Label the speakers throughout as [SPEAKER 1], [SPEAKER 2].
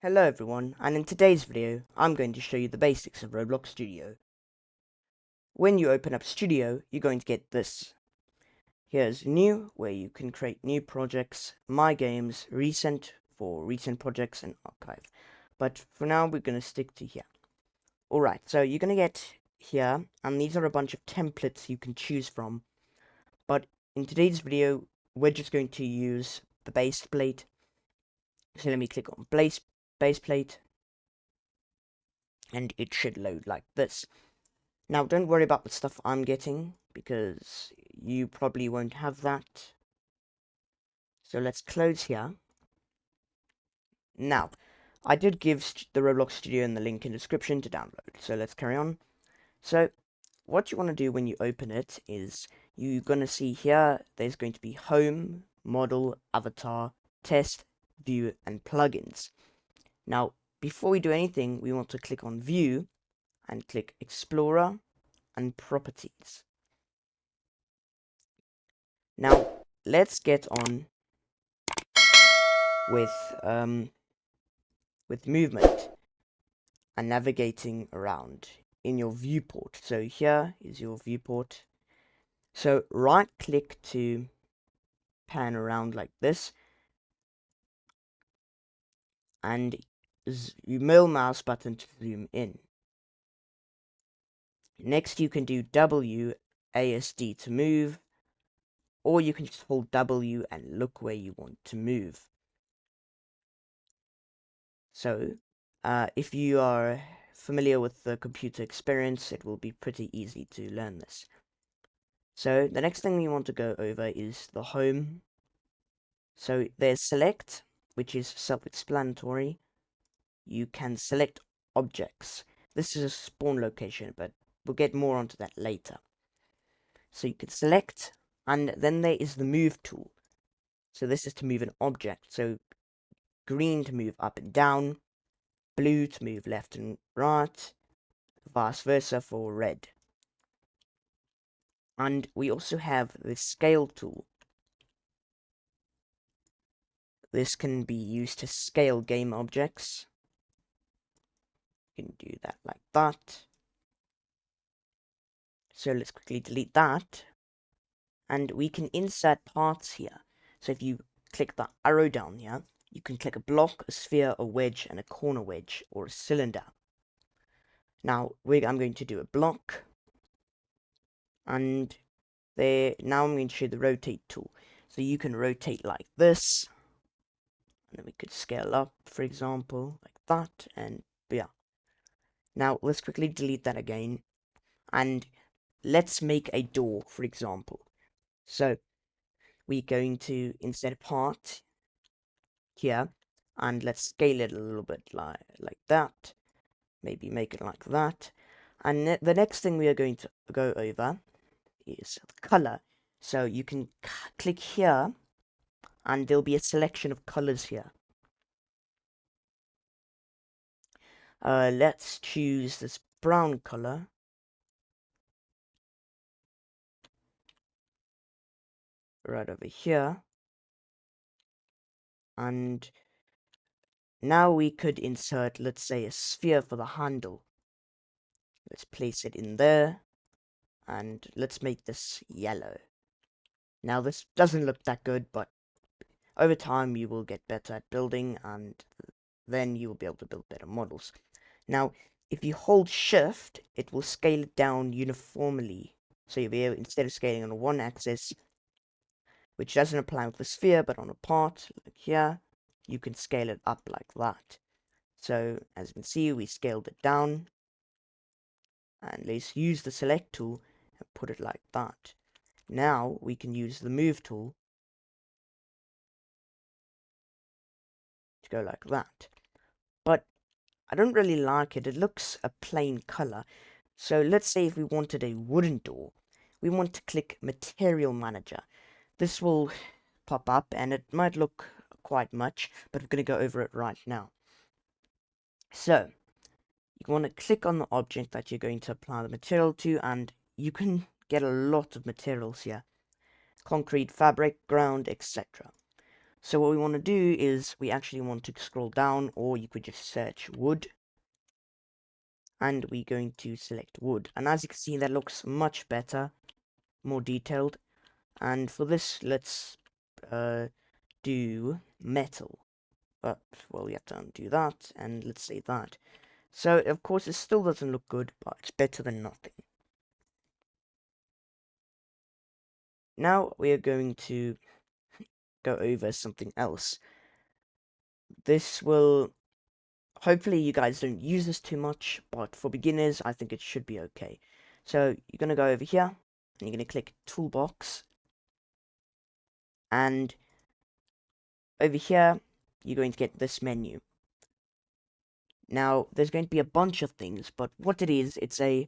[SPEAKER 1] Hello everyone, and in today's video, I'm going to show you the basics of Roblox Studio. When you open up Studio, you're going to get this. Here's New, where you can create new projects, My Games, Recent for recent projects, and Archive. But for now, we're going to stick to here. Alright, so you're going to get here, and these are a bunch of templates you can choose from. But in today's video, we're just going to use the base plate. So let me click on base plate. And it should load like this. Now, don't worry about the stuff I'm getting, because you probably won't have that. So let's close here. Now, I did give the Roblox Studio in the link in the description to download, so let's carry on. So, what you want to do when you open it is, you're going to see here, there's going to be Home, Model, Avatar, Test, View, and Plugins. Now, before we do anything, we want to click on View, and click Explorer, and Properties. Now, let's get on with movement and navigating around in your viewport. So here is your viewport. So right click to pan around like this, and you middle mouse button to zoom in. Next you can do WASD to move, or you can just hold W and look where you want to move. So if you are familiar with the computer experience, it will be pretty easy to learn this. So the next thing we want to go over is the home. So there's select, which is self-explanatory. You can select objects. This is a spawn location, but we'll get more onto that later. So you can select, and then there is the move tool. So this is to move an object. So green to move up and down, blue to move left and right, vice versa for red. And we also have the scale tool. This can be used to scale game objects. You can do that like that. So let's quickly delete that. And we can insert parts here. So if you click the arrow down here, you can click a block, a sphere, a wedge, and a corner wedge, or a cylinder. Now, I'm going to do a block. And now I'm going to show the rotate tool. So you can rotate like this. And then we could scale up, for example, like that. And yeah. Now, let's quickly delete that again. And let's make a door, for example. So we're going to insert part here, and let's scale it a little bit like that. Maybe make it like that. And the next thing we are going to go over is color. So you can click here, and there'll be a selection of colors here. Let's choose this brown color. Right over here. And now we could insert, let's say, a sphere for the handle. Let's place it in there. And let's make this yellow. Now this doesn't look that good, but over time you will get better at building, and then you will be able to build better models. Now, if you hold shift, it will scale it down uniformly. So you'll be able, instead of scaling on one axis, which doesn't apply with the sphere, but on a part, like here, you can scale it up like that. So, as you can see, we scaled it down. And let's use the select tool and put it like that. Now, we can use the move tool to go like that. But I don't really like it. It looks a plain color. So let's say if we wanted a wooden door, we want to click Material Manager. This will pop up, and it might look quite much, but we're going to go over it right now. So you want to click on the object that you're going to apply the material to, and you can get a lot of materials here: concrete, fabric, ground, etc. So what we want to do is we actually want to scroll down, or you could just search wood, and we're going to select wood. And as you can see, that looks much better, more detailed. And for this, let's do metal. But, well, we have to undo that, and let's say that. So, of course, it still doesn't look good, but it's better than nothing. Now we are going to go over something else. This will, hopefully you guys don't use this too much, but for beginners, I think it should be okay. So, you're going to go over here, and you're going to click Toolbox, and over here, you're going to get this menu. Now, there's going to be a bunch of things, but what it is, it's a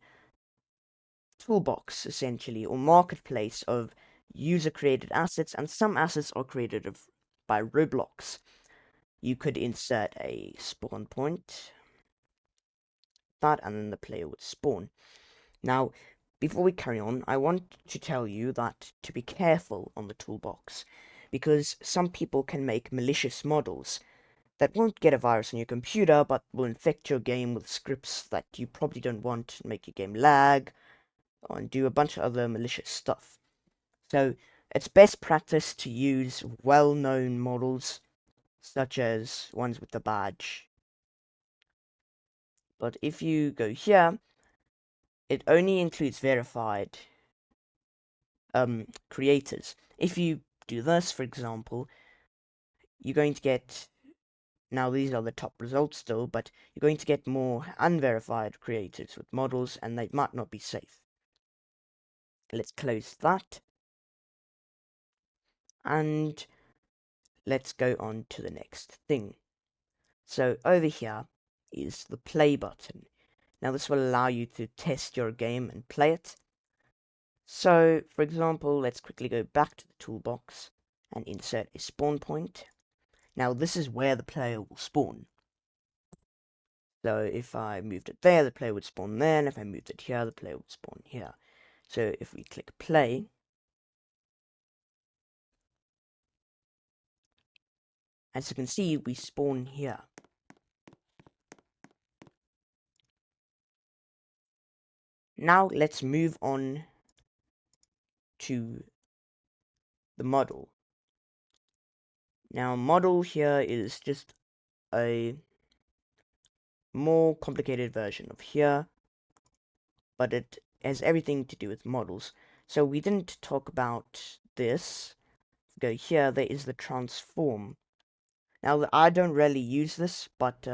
[SPEAKER 1] toolbox, essentially, or marketplace of user-created assets, and some assets are created by Roblox. You could insert a spawn point, that, and then the player would spawn. Now, before we carry on, I want to tell you that to be careful on the toolbox, because some people can make malicious models that won't get a virus on your computer, but will infect your game with scripts that you probably don't want, make your game lag, and do a bunch of other malicious stuff. So it's best practice to use well-known models, such as ones with the badge. But if you go here, it only includes verified creators. If you do this, for example, you're going to get, now these are the top results still, but you're going to get more unverified creators with models, and they might not be safe. Let's close that, and let's go on to the next thing. So over here is the play button. Now this will allow you to test your game and play it. So, for example, let's quickly go back to the toolbox and insert a spawn point. Now this is where the player will spawn. So if I moved it there, the player would spawn there, and if I moved it here, the player would spawn here. So if we click play, as you can see, we spawn here. Now let's move on to the model. Now model here is just a more complicated version of here, but it has everything to do with models. So we didn't talk about this. Go here, there is the transform. Now I don't really use this, but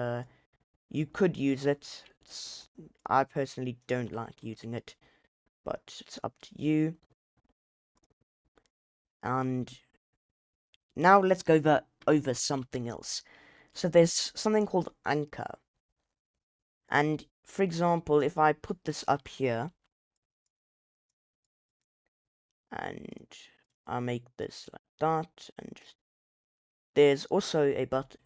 [SPEAKER 1] you could use it. I personally don't like using it, but it's up to you. And now let's go over something else. So there's something called anchor. And for example, if I put this up here, and I make this like that, and just, there's also a button,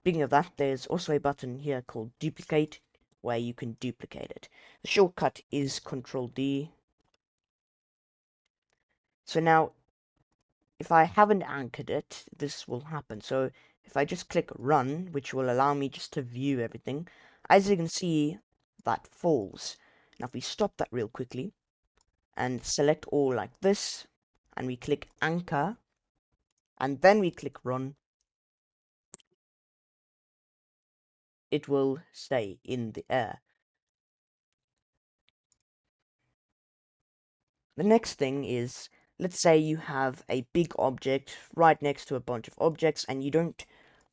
[SPEAKER 1] speaking of that, there's also a button here called duplicate, where you can duplicate it. The shortcut is Control D. So now, if I haven't anchored it, this will happen. So if I just click run, which will allow me just to view everything, as you can see, that falls. Now if we stop that real quickly, and select all like this, and we click anchor, and then we click run, it will stay in the air. The next thing is, let's say you have a big object right next to a bunch of objects, and you don't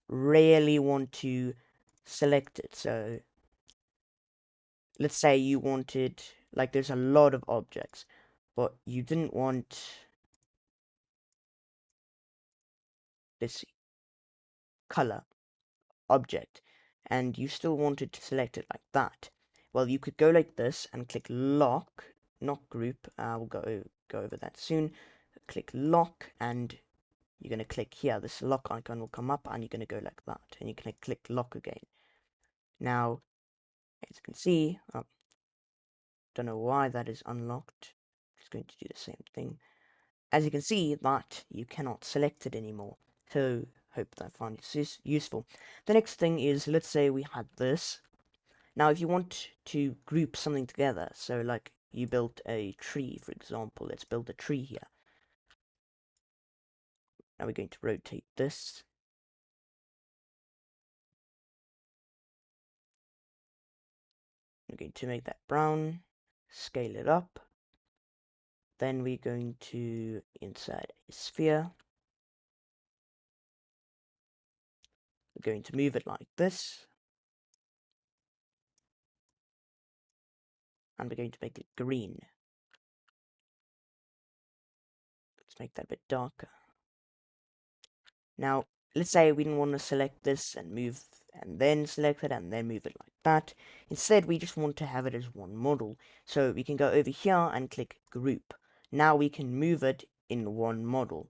[SPEAKER 1] really want to select it. So let's say you wanted, like, there's a lot of objects, but you didn't want this color object, and you still wanted to select it like that. Well, you could go like this and click lock, not group. We'll go over that soon. Click lock, and you're going to click here. This lock icon will come up, and you're going to go like that, and you're going to click lock again. Now, as you can see, don't know why that is unlocked. Just going to do the same thing. As you can see, that you cannot select it anymore. So hope that I found it useful. The next thing is, let's say we had this. Now if you want to group something together, so like you built a tree, for example, let's build a tree here. Now we're going to rotate this. We're going to make that brown, scale it up. Then we're going to insert a sphere. We're going to move it like this. And we're going to make it green. Let's make that a bit darker. Now, let's say we didn't want to select this and move, and then select it and then move it like that. Instead, we just want to have it as one model. So we can go over here and click group. Now we can move it in one model.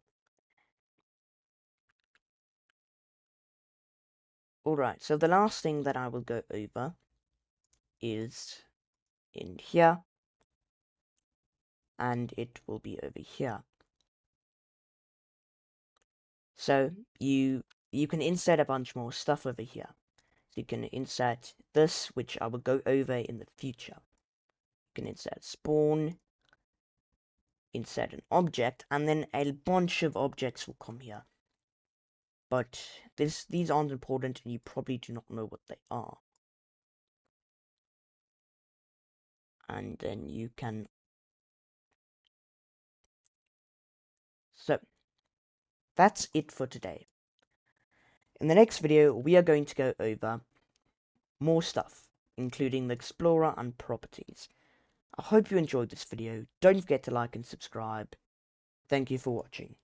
[SPEAKER 1] Alright, so the last thing that I will go over is in here, and it will be over here. So you can insert a bunch more stuff over here. So you can insert this, which I will go over in the future. You can insert spawn, insert an object, and then a bunch of objects will come here. But these aren't important, and you probably do not know what they are. And then you can... So, that's it for today. In the next video, we are going to go over more stuff, including the Explorer and properties. I hope you enjoyed this video. Don't forget to like and subscribe. Thank you for watching.